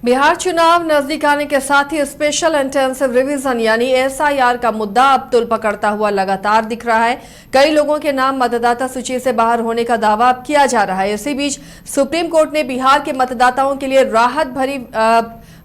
बिहार चुनाव नजदीक आने के साथ ही स्पेशल इंटेंसिव रिवीजन यानी एसआईआर का मुद्दा अब तुल पकड़ता हुआ लगातार दिख रहा है। कई लोगों के नाम मतदाता सूची से बाहर होने का दावा अब किया जा रहा है। इसी बीच सुप्रीम कोर्ट ने बिहार के मतदाताओं के लिए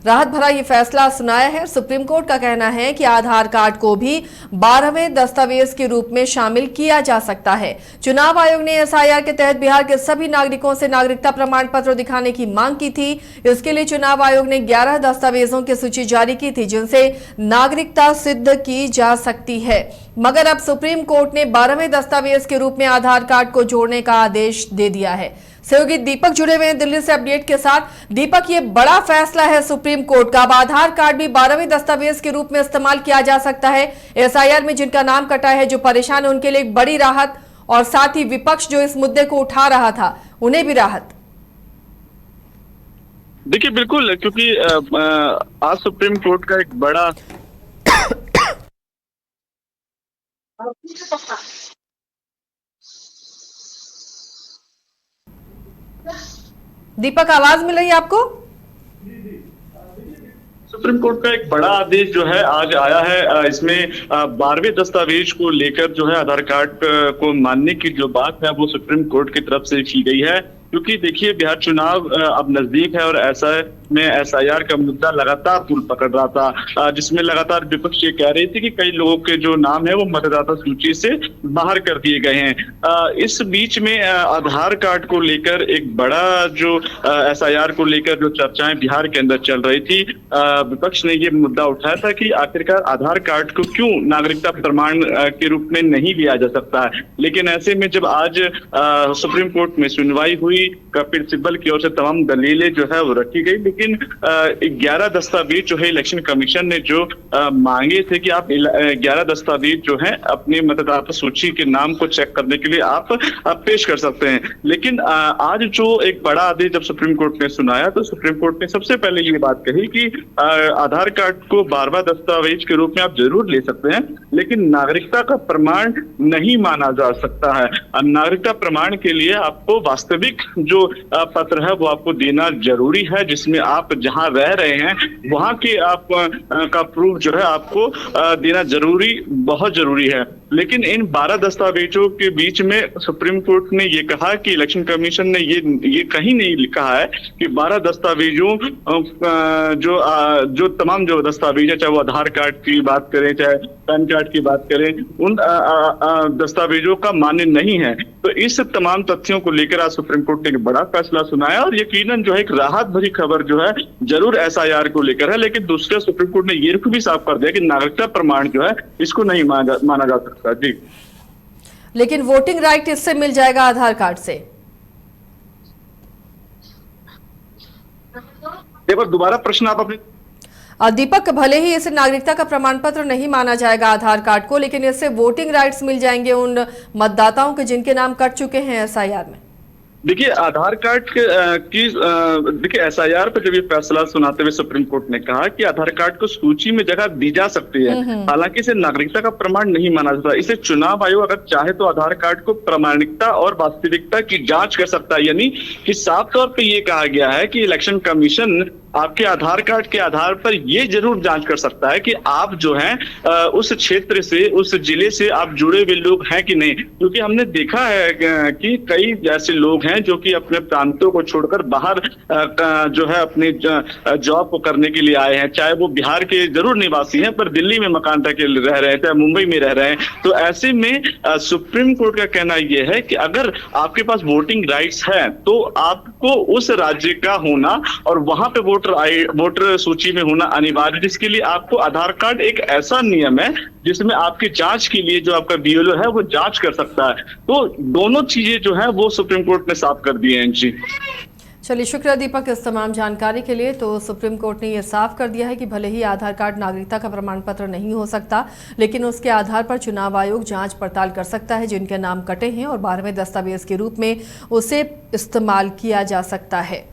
राहत भरा ये फैसला सुनाया है। सुप्रीम कोर्ट का कहना है कि आधार कार्ड को भी 12वें दस्तावेज के रूप में शामिल किया जा सकता है। चुनाव आयोग ने एसआईआर के तहत बिहार के सभी नागरिकों से नागरिकता प्रमाण पत्र दिखाने की मांग की थी। इसके लिए चुनाव आयोग ने 11 दस्तावेजों की सूची जारी की थी जिनसे नागरिकता सिद्ध की जा सकती है, मगर अब सुप्रीम कोर्ट ने 12वें दस्तावेज के रूप में आधार कार्ड को जोड़ने का आदेश दे दिया है। सहयोगी दीपक जुड़े हुए हैं दिल्ली से अपडेट के साथ। दीपक, ये बड़ा फैसला है सुप्रीम कोर्ट का, अब आधार कार्ड भी 12वें दस्तावेज के रूप में इस्तेमाल किया जा सकता है। एसआईआर में जिनका नाम कटा है, जो परेशान है, उनके लिए एक बड़ी राहत, और साथ ही विपक्ष जो इस मुद्दे को उठा रहा था उन्हें भी राहत। देखिए बिल्कुल, क्योंकि आज सुप्रीम कोर्ट का एक बड़ा दीपक, आवाज मिल रही है आपको? सुप्रीम कोर्ट का एक बड़ा आदेश जो है आज आया है। इसमें 12वें दस्तावेज को लेकर जो है आधार कार्ड को मानने की जो बात है वो सुप्रीम कोर्ट की तरफ से की गई है। क्योंकि देखिए बिहार चुनाव अब नजदीक है और ऐसा में एसआईआर का मुद्दा लगातार तूल पकड़ रहा था, जिसमें लगातार विपक्ष ये कह रही थी कि कई लोगों के जो नाम है वो मतदाता सूची से बाहर कर दिए गए हैं। इस बीच में आधार कार्ड को लेकर एक बड़ा जो एसआईआर को लेकर जो चर्चाएं बिहार के अंदर चल रही थी, विपक्ष ने ये मुद्दा उठाया था कि आखिरकार आधार कार्ड को क्यों नागरिकता प्रमाण के रूप में नहीं लिया जा सकता है। लेकिन ऐसे में जब आज सुप्रीम कोर्ट में सुनवाई हुई, कपिल सिब्बल की ओर से तमाम दलीलें जो है वो रखी गई, लेकिन 11 दस्तावेज जो है इलेक्शन कमीशन ने जो मांगे थे कि आप 11 दस्तावेज जो है अपने मतदाता सूची के नाम को चेक करने के लिए आप पेश कर सकते हैं। लेकिन आज जो एक बड़ा आदेश जब सुप्रीम कोर्ट ने सुनाया तो सुप्रीम कोर्ट ने सबसे पहले ये बात कही कि आधार कार्ड को 12वां दस्तावेज के रूप में आप जरूर ले सकते हैं, लेकिन नागरिकता का प्रमाण नहीं माना जा सकता है। नागरिकता प्रमाण के लिए आपको वास्तविक जो पत्र है वो आपको देना जरूरी है, जिसमें आप जहां रह रहे हैं वहां के आप का प्रूफ जो है आपको देना बहुत जरूरी है। लेकिन इन 12 दस्तावेजों के बीच में सुप्रीम कोर्ट ने ये कहा कि इलेक्शन कमीशन ने ये कहीं नहीं कहा है कि 12 दस्तावेजों जो तमाम जो दस्तावेज है, चाहे वो आधार कार्ड की बात करें चाहे पैन कार्ड की बात करें, उन दस्तावेजों का मान्य नहीं है। तो इस तमाम तथ्यों को लेकर आज सुप्रीम कोर्ट ने एक बड़ा फैसला सुनाया और यकीनन जो है एक राहत भरी खबर जो है जरूर एसआईआर को लेकर है। लेकिन दूसरे सुप्रीम कोर्ट ने ये भी साफ कर दिया कि नागरिकता प्रमाण जो है इसको नहीं माना जा सकता। जी, लेकिन वोटिंग राइट इससे मिल जाएगा आधार कार्ड से? देखो, दोबारा प्रश्न आप अपने दीपक, भले ही इसे नागरिकता का प्रमाण पत्र नहीं माना जाएगा आधार कार्ड को, लेकिन इससे वोटिंग राइट्स मिल जाएंगे उन मतदाताओं के जिनके नाम कट चुके हैं एसआईआर में। देखिए आधार कार्ड देखिए एसआईआर पर जब ये फैसला सुनाते हुए सुप्रीम कोर्ट ने कहा कि आधार कार्ड को सूची में जगह दी जा सकती है, हालांकि इसे नागरिकता का प्रमाण नहीं माना जाता। इसे चुनाव आयोग अगर चाहे तो आधार कार्ड को प्रामाणिकता और वास्तविकता की जांच कर सकता है। यानी कि साफ तौर पे ये कहा गया है कि इलेक्शन कमीशन आपके आधार कार्ड के आधार पर ये जरूर जांच कर सकता है कि आप जो हैं उस क्षेत्र से, उस जिले से आप जुड़े हुए लोग हैं कि नहीं। क्योंकि हमने देखा है कि कई ऐसे लोग हैं जो कि अपने प्रांतों को छोड़कर बाहर जो है अपनी जॉब को करने के लिए आए हैं, चाहे वो बिहार के जरूर निवासी हैं पर दिल्ली में मकान के रह रहे हैं, चाहे मुंबई में रह रहे हैं। तो ऐसे में सुप्रीम कोर्ट का कहना यह है कि अगर आपके पास वोटिंग राइट्स है तो आपको उस राज्य का होना और वहां पे वोटर सूची में होना अनिवार्य, जिसके लिए आपको आधार कार्ड एक ऐसा नियम है जिसमें आपकी जांच के लिए जो आपका बीएलओ है वो जांच कर सकता है। तो दोनों चीजें जो है वो सुप्रीम कोर्ट ने साफ कर दी हैं। जी चलिए, शुक्रिया दीपक इस तमाम जानकारी के लिए। तो सुप्रीम कोर्ट ने यह साफ कर दिया है कि भले ही आधार कार्ड नागरिकता का प्रमाण पत्र नहीं हो सकता, लेकिन उसके आधार पर चुनाव आयोग जांच पड़ताल कर सकता है जिनके नाम कटे हैं और 12वें दस्तावेज के रूप में उसे इस्तेमाल किया जा सकता है।